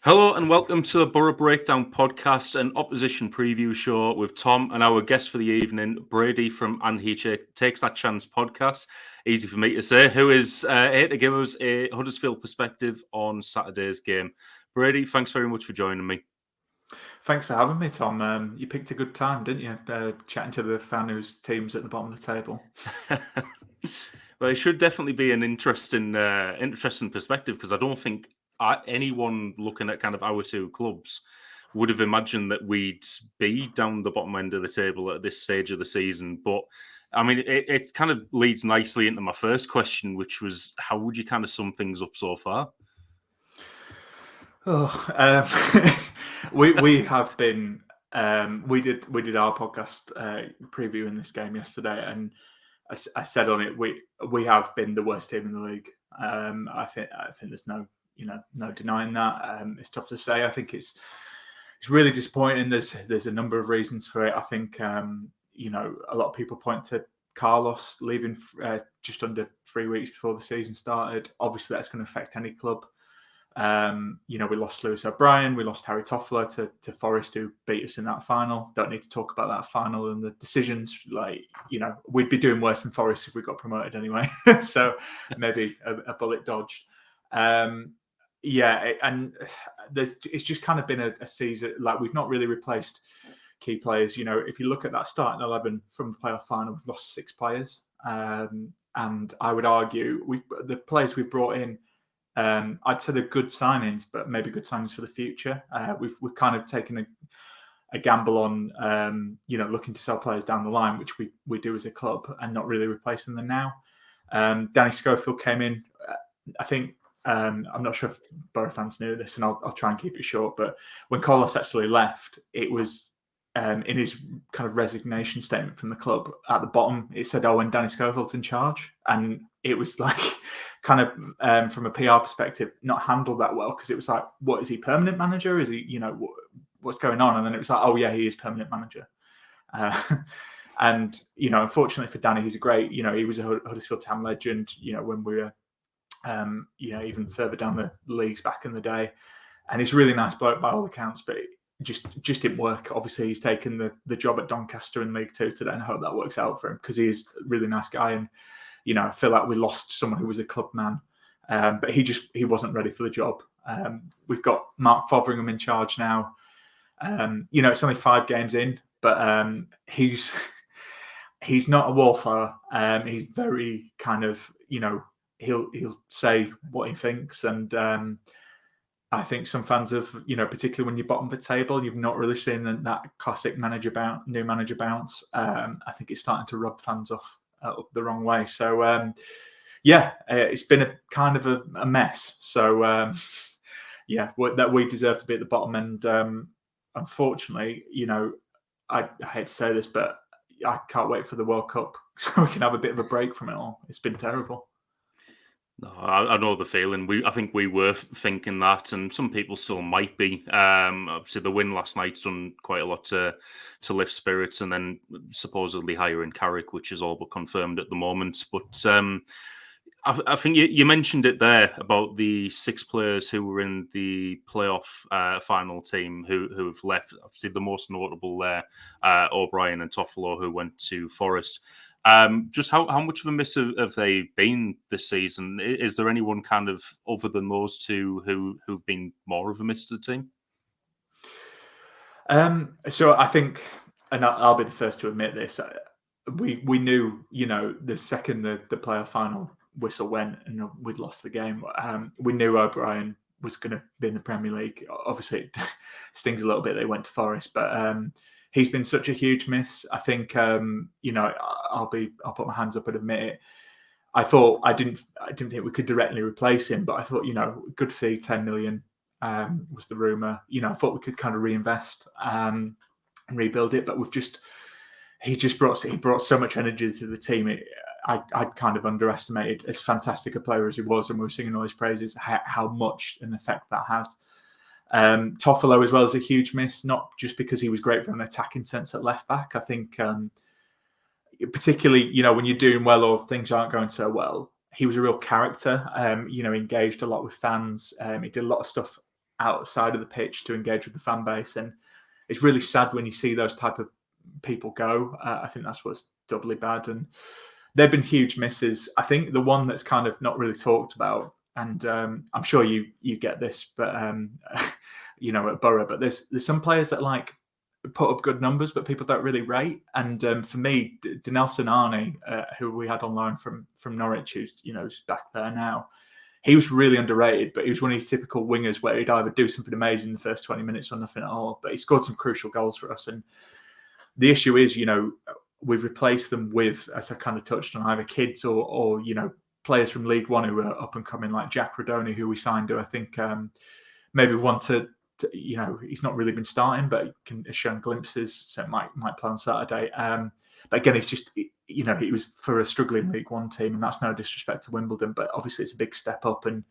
Hello and welcome to the Boro Breakdown podcast, an opposition preview show with Tom and our guest for the evening, Brady from And He Takes That Chance podcast. Easy for me to say, who is here to give us a Huddersfield perspective on Saturday's game. Brady, thanks very much for joining me. Thanks for having me, Tom. You picked a good time, didn't you? Chatting to the fan whose team's at the bottom of the table. Well, it should definitely be an interesting perspective because I don't think anyone looking at kind of our two clubs would have imagined that we'd be down the bottom end of the table at this stage of the season. But I mean, it kind of leads nicely into my first question, which was, how would you kind of sum things up so far? We have been. We did our podcast previewing this game yesterday, and I said on it we have been the worst team in the league. I think there's no denying that. It's tough to say. I think it's really disappointing. There's a number of reasons for it. I think a lot of people point to Carlos leaving just under 3 weeks before the season started. Obviously, that's going to affect any club. We lost Lewis O'Brien, we lost Harry Toffolo to Forest, who beat us in that final. Don't need to talk about that final and the decisions. We'd be doing worse than Forest if we got promoted anyway. So maybe a bullet dodged. It's just kind of been a season like we've not really replaced key players. If you look at that starting 11 from the playoff final, we've lost 6 players, and I would argue the players we've brought in. I'd say they're good signings, but maybe good signings for the future. We've kind of taken a gamble on looking to sell players down the line, which we do as a club, and not really replacing them now. Danny Schofield came in. I think I'm not sure if Boro fans knew this, and I'll try and keep it short. But when Carlos actually left, it was in his kind of resignation statement from the club at the bottom. It said, "Oh, when Danny Schofield's in charge," and it was like kind of from a PR perspective, not handled that well, because it was like, what is he, permanent manager? Is he, what's going on? And then it was like, oh yeah, he is permanent manager. And unfortunately for Danny, he's a great, he was a Huddersfield Town legend. When we were, even further down the leagues back in the day, and he's a really nice bloke by all accounts, but it just didn't work. Obviously, he's taken the job at Doncaster in League Two today, and I hope that works out for him, because he is a really nice guy. And I feel like we lost someone who was a club man, but he wasn't ready for the job. We've got Mark Fotheringham in charge now. It's only 5 games in, but he's not a wallflower. He's very kind of, he'll say what he thinks, and I think some fans have, particularly when you're bottom of the table, you've not really seen that classic new manager bounce. I think it's starting to rub fans off the wrong way. So it's been a kind of a mess. So that we deserve to be at the bottom. And unfortunately, I hate to say this, but I can't wait for the World Cup so we can have a bit of a break from it all. It's been terrible. No, I know the feeling. I think we were thinking that, and some people still might be. Obviously, the win last night's done quite a lot to lift spirits, and then supposedly hiring Carrick, which is all but confirmed at the moment. But I think you mentioned it there about the 6 players who were in the playoff final team who've left. Obviously, the most notable there, O'Brien and Toffolo, who went to Forest. Just how much of a miss have they been this season? Is there anyone kind of other than those two who've been more of a miss to the team? So I think, and I'll be the first to admit this, we knew, the second the playoff final whistle went and we'd lost the game, we knew O'Brien was going to be in the Premier League. Obviously, it stings a little bit they went to Forest, but he's been such a huge miss. I think, I'll put my hands up and admit it. I didn't think we could directly replace him, but I thought, good fee, 10 million was the rumor. I thought we could kind of reinvest and rebuild it, but he brought so much energy to the team. I'd kind of underestimated, as fantastic a player as he was, and we were singing all his praises, how much an effect that had. Toffolo as well is a huge miss, not just because he was great from an attacking sense at left back. I think particularly, when you're doing well or things aren't going so well, he was a real character, engaged a lot with fans. He did a lot of stuff outside of the pitch to engage with the fan base. And it's really sad when you see those type of people go. I think that's what's doubly bad. And they've been huge misses. I think the one that's kind of not really talked about, and I'm sure you get this, but at Boro, but there's some players that like put up good numbers, but people don't really rate. And for me, Denelson Arnie, who we had on loan from Norwich, who's back there now, he was really underrated, but he was one of these typical wingers where he'd either do something amazing in the first 20 minutes or nothing at all. But he scored some crucial goals for us. And the issue is, we've replaced them with, as I kind of touched on, either kids or players from League One who are up and coming, like Jack Rodoni, who we signed, who I think maybe want to, he's not really been starting, but he has shown glimpses, so it might play on Saturday. But again, it's just, it was for a struggling League One team, and that's no disrespect to Wimbledon, but obviously it's a big step up, and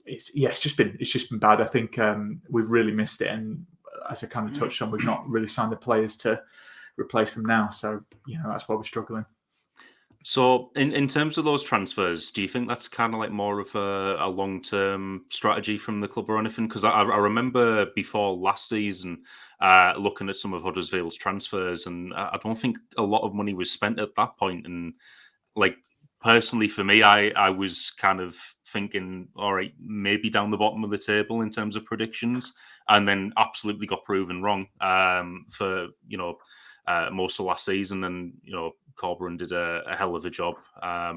it's just been bad. I think we've really missed it, and as I kind of touched on, we've not really signed the players to replace them now, so that's why we're struggling. So, in terms of those transfers, do you think that's kind of like more of a long-term strategy from the club or anything? Because I remember before last season looking at some of Huddersfield's transfers, and I don't think a lot of money was spent at that point. And like personally, for me, I was kind of thinking, all right, maybe down the bottom of the table in terms of predictions, and then absolutely got proven wrong for most of last season, and Corberan did a hell of a job. I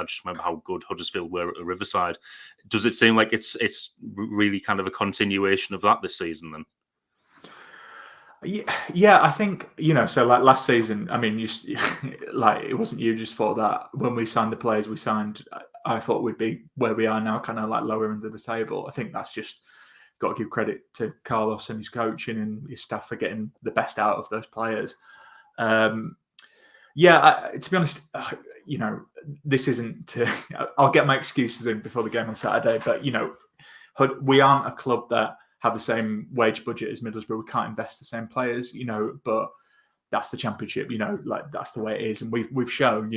just remember how good Huddersfield were at Riverside. Does it seem like it's really kind of a continuation of that this season then? Yeah, I think, so like last season, I mean, like it wasn't you just thought that when we signed the players we signed, I thought we'd be where we are now, kind of like lower end of the table. I think that's just got to give credit to Carlos and his coaching and his staff for getting the best out of those players. To be honest, this isn't to. I'll get my excuses in before the game on Saturday, but we aren't a club that have the same wage budget as Middlesbrough. We can't invest the same players, but that's the Championship. Like that's the way it is, and we've shown,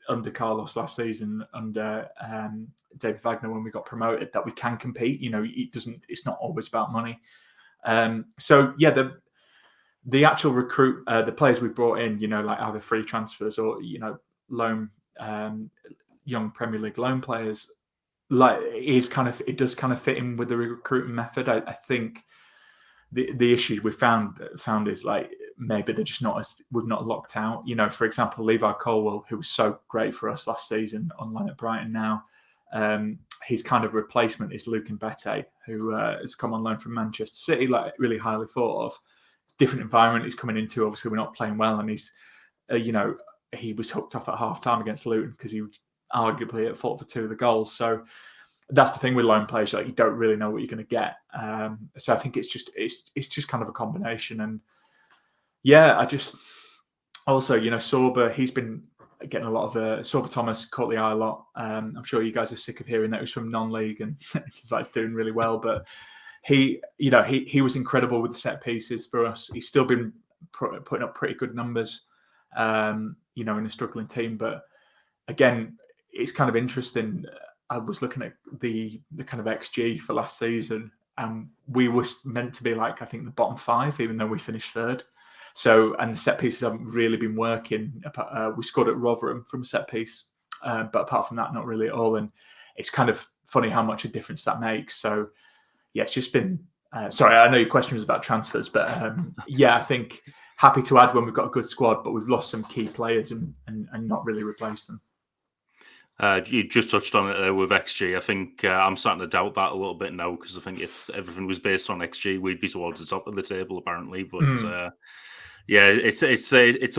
under Carlos last season, under David Wagner when we got promoted, that we can compete. It's not always about money. The actual recruit, the players we brought in, like either free transfers or loan, young Premier League loan players, like it does kind of fit in with the recruiting method. I think the issue we found is like maybe they're just we've not locked out. For example, Levi Colwell, who was so great for us last season on loan at Brighton now. His kind of replacement is Luke Mbete, who has come on loan from Manchester City, like really highly thought of. Different environment he's coming into. Obviously, we're not playing well, and he's, he was hooked off at half time against Luton because he was arguably at fault for two of the goals. So that's the thing with loan players, like you don't really know what you're going to get. So I think it's just kind of a combination. And I just also, Sorba, he's been getting a lot of Sorba Thomas caught the eye a lot. I'm sure you guys are sick of hearing that he was from non-league and he's like doing really well, but he was incredible with the set pieces for us. He's still been putting up pretty good numbers, in a struggling team. But again, it's kind of interesting. I was looking at the kind of XG for last season, and we were meant to be like, I think, the bottom 5, even though we finished 3rd. So, and the set pieces haven't really been working. We scored at Rotherham from a set piece, but apart from that, not really at all. And it's kind of funny how much a difference that makes. So, it's just been. Sorry, I know your question was about transfers, but I think happy to add when we've got a good squad, but we've lost some key players and not really replaced them. You just touched on it there with XG. I think I'm starting to doubt that a little bit now, because I think if everything was based on XG, we'd be towards the top of the table apparently. But it's a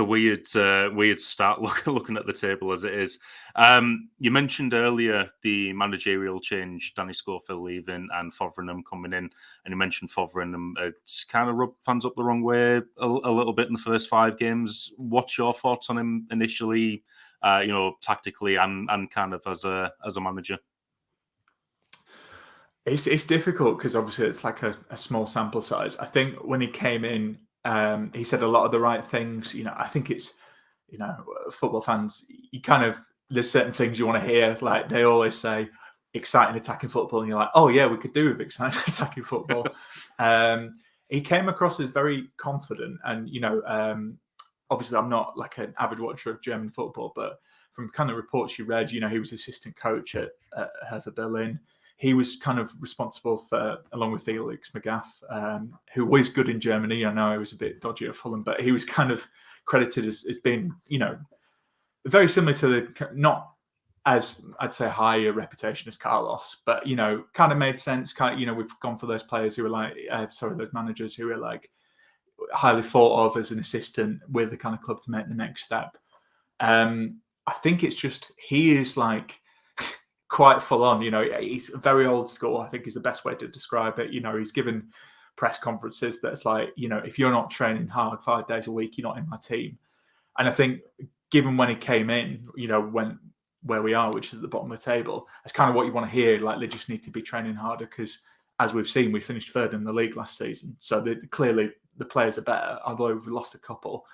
weird start looking at the table as it is. You mentioned earlier the managerial change, Danny Schofield leaving and Fotheringham coming in, and you mentioned Fotheringham. It's kind of rubbed fans up the wrong way a little bit in the first 5 games. What's your thoughts on him initially? Tactically and kind of as a manager? It's difficult because obviously it's like a small sample size. I think when he came in, he said a lot of the right things. I think it's, football fans, you kind of, there's certain things you want to hear. Like they always say, exciting attacking football, and you're like, oh yeah, we could do with exciting attacking football. He came across as very confident, and obviously I'm not like an avid watcher of German football, but from kind of reports you read, he was assistant coach at Hertha Berlin. He was kind of responsible for, along with Felix Magath, who was good in Germany. I know he was a bit dodgy at Fulham, but he was kind of credited as being, very similar to the, not as I'd say higher reputation as Carlos, but kind of made sense. Kind of, we've gone for those players who are like, those managers who are like highly thought of as an assistant with the kind of club to make the next step. I think it's just he is like quite full on. He's very old school, I think is the best way to describe it. He's given press conferences that's like, if you're not training hard 5 days a week, you're not in my team. And I think given when he came in, where we are, which is at the bottom of the table, that's kind of what you want to hear. Like, they just need to be training harder because, as we've seen, we finished third in the league last season. So clearly the players are better, although we've lost a couple.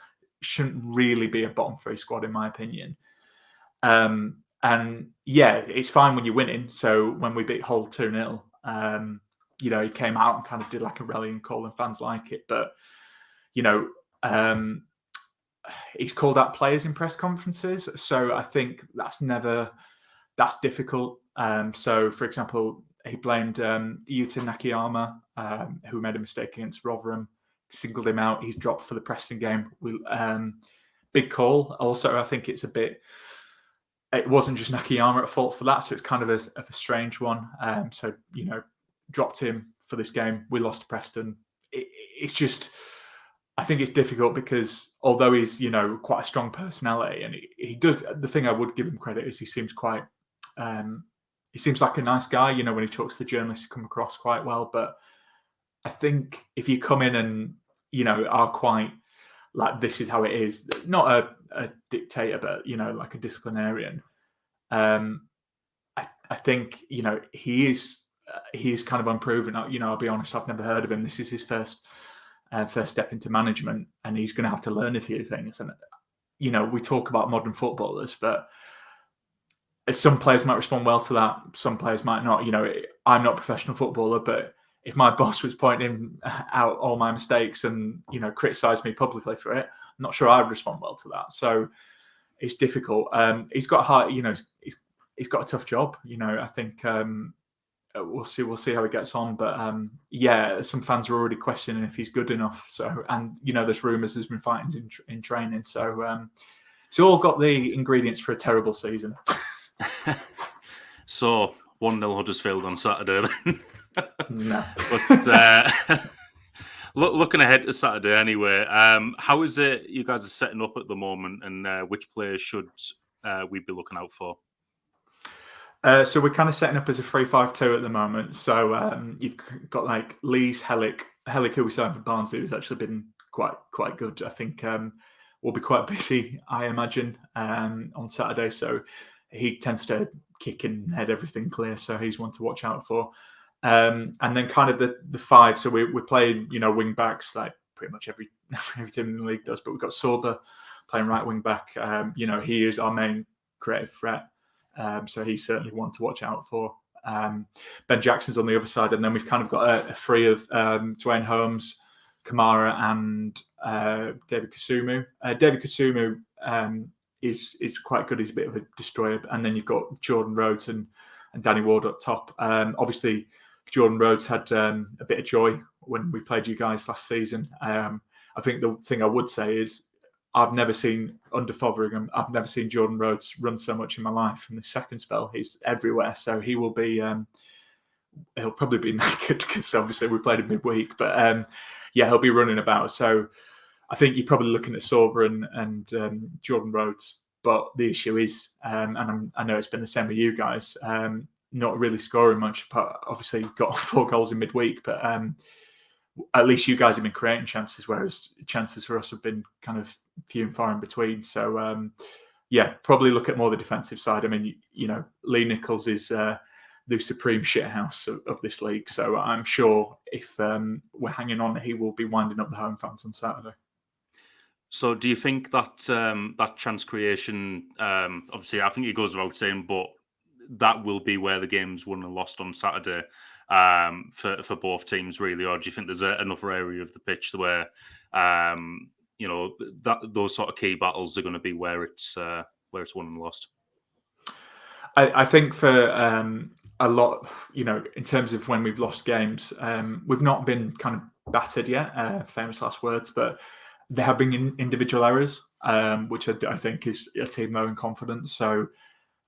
It shouldn't really be a bottom three squad, in my opinion. And yeah, it's fine when you're winning. So when we beat Hull 2-0, he came out and kind of did like a rallying call, and fans like it. But, he's called out players in press conferences. So I think that's difficult. So, for example, he blamed Yuta Nakayama, who made a mistake against Rotherham, singled him out. He's dropped for the Preston game. Big call. Also, I think it's it wasn't just Nakayama at fault for that, so it's kind of a strange one. So, dropped him for this game. We lost to Preston. It's just, I think it's difficult because although he's, quite a strong personality, and he does, the thing I would give him credit is he seems quite, he seems like a nice guy, when he talks to journalists, he come across quite well. But I think if you come in and, are quite like, this is how it is, not a dictator, but, like a disciplinarian, I think, he is kind of unproven. I'll be honest, I've never heard of him. This is his first step into management, and he's going to have to learn a few things. And we talk about modern footballers, but some players might respond well to that, some players might not. I'm not a professional footballer, but if my boss was pointing out all my mistakes and criticise me publicly for it, I'm not sure I'd respond well to that. So it's difficult. He's got a hard, he's got a tough job. I think we'll see how he gets on. But some fans are already questioning if he's good enough. So, and there's rumours there's been fightings in training. So it's all got the ingredients for a terrible season. So 1-0 Huddersfield on Saturday then. No. But looking ahead to Saturday anyway, how is it you guys are setting up at the moment, and which players should we be looking out for? So we're kind of setting up as a 3-5-2 at the moment. So you've got like Lee's Hellick, who we signed for Barnsley, who's actually been quite good. I think we'll be quite busy, I imagine, on Saturday. So he tends to kick and head everything clear. So he's one to watch out for. And then kind of the five. So we're playing, wing backs like pretty much every team in the league does. But we've got Sorba playing right wing back. He is our main creative threat. So he's certainly one to watch out for. Ben Jackson's on the other side, and then we've kind of got a three of Dwayne Holmes, Kamara, and David Kasumu. David Kasumu is quite good. He's a bit of a destroyer. And then you've got Jordan Rhodes and Danny Ward up top. Obviously, Jordan Rhodes had a bit of joy when we played you guys last season. I think the thing I would say is I've never seen, under Fotheringham, I've never seen Jordan Rhodes run so much in my life. In the second spell, he's everywhere. So he will be, he'll probably be knackered because obviously we played him midweek. But he'll be running about. So I think you're probably looking at Sorba and Jordan Rhodes. But the issue is, and I know it's been the same with you guys, not really scoring much. But obviously you've got 4 goals in midweek. But at least you guys have been creating chances, whereas chances for us have been kind of few and far in between. So, probably look at more the defensive side. I mean, Lee Nichols is the supreme shithouse of this league. So I'm sure if we're hanging on, he will be winding up the home fans on Saturday. So do you think that that chance creation, obviously, I think it goes without saying, but that will be where the game's won and lost on Saturday for both teams, really? Or do you think there's another area of the pitch where that those sort of key battles are going to be where it's won and lost? I think for a lot, in terms of when we've lost games, we've not been kind of battered yet. Famous last words, but there have been individual errors, which I think is a team low in confidence. So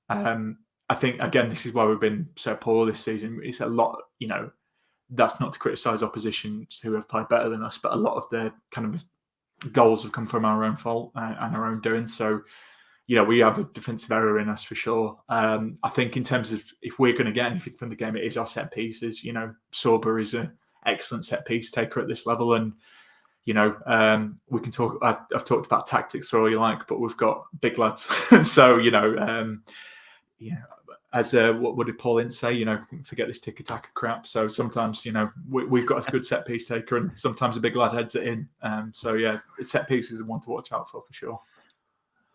I think, again, this is why we've been so poor this season. It's a lot, that's not to criticise oppositions who have played better than us, but a lot of their kind of goals have come from our own fault and our own doing. So, we have a defensive error in us for sure. I think in terms of if we're going to get anything from the game, it is our set pieces. Sorba is an excellent set piece taker at this level. And, we can talk, I've talked about tactics for all you like, but we've got big lads. So, as what did Paul Ince say? Forget this tiki-taka crap. So sometimes, we've got a good set piece taker, and sometimes a big lad heads it in. So yeah, set pieces are one to watch out for sure.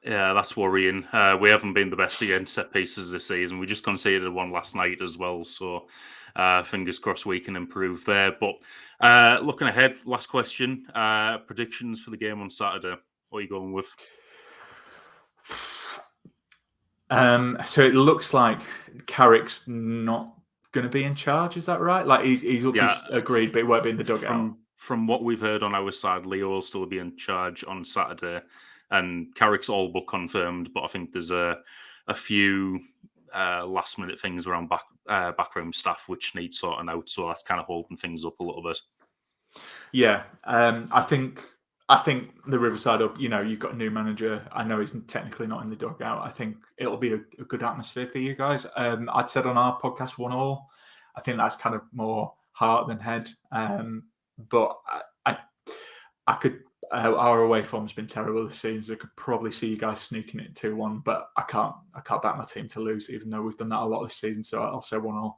Yeah, that's worrying. We haven't been the best against set pieces this season. We just conceded one last night as well. So fingers crossed we can improve there. But looking ahead, last question. Predictions for the game on Saturday. What are you going with? So it looks like Carrick's not going to be in charge. Is that right? Like he's agreed, but he won't be in the dugout. From what we've heard on our side, Leo will still be in charge on Saturday, and Carrick's all but confirmed. But I think there's a few last minute things around backroom staff which need sorting out. So that's kind of holding things up a little bit. Yeah, I think the Riverside up. You've got a new manager. I know he's technically not in the dugout. I think it'll be a good atmosphere for you guys. I'd said on our podcast 1-1. I think that's kind of more heart than head. But I could. Our away form's been terrible this season. So I could probably see you guys sneaking it 2-1, but I can't back my team to lose, even though we've done that a lot this season. So I'll say 1-1.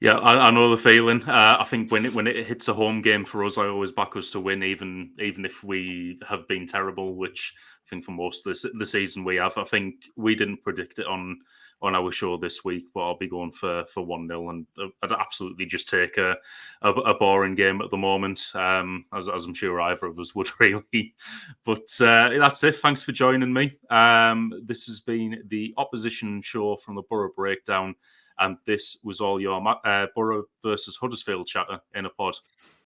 Yeah, I know the feeling. I think when it hits a home game for us, I always back us to win, even if we have been terrible, which I think for most of the season we have. I think we didn't predict it on our show this week, but I'll be going for 1-0, and I'd absolutely just take a boring game at the moment, as I'm sure either of us would really. But that's it. Thanks for joining me. This has been the opposition show from the Boro Breakdown. And this was all your Boro versus Huddersfield chatter in a pod.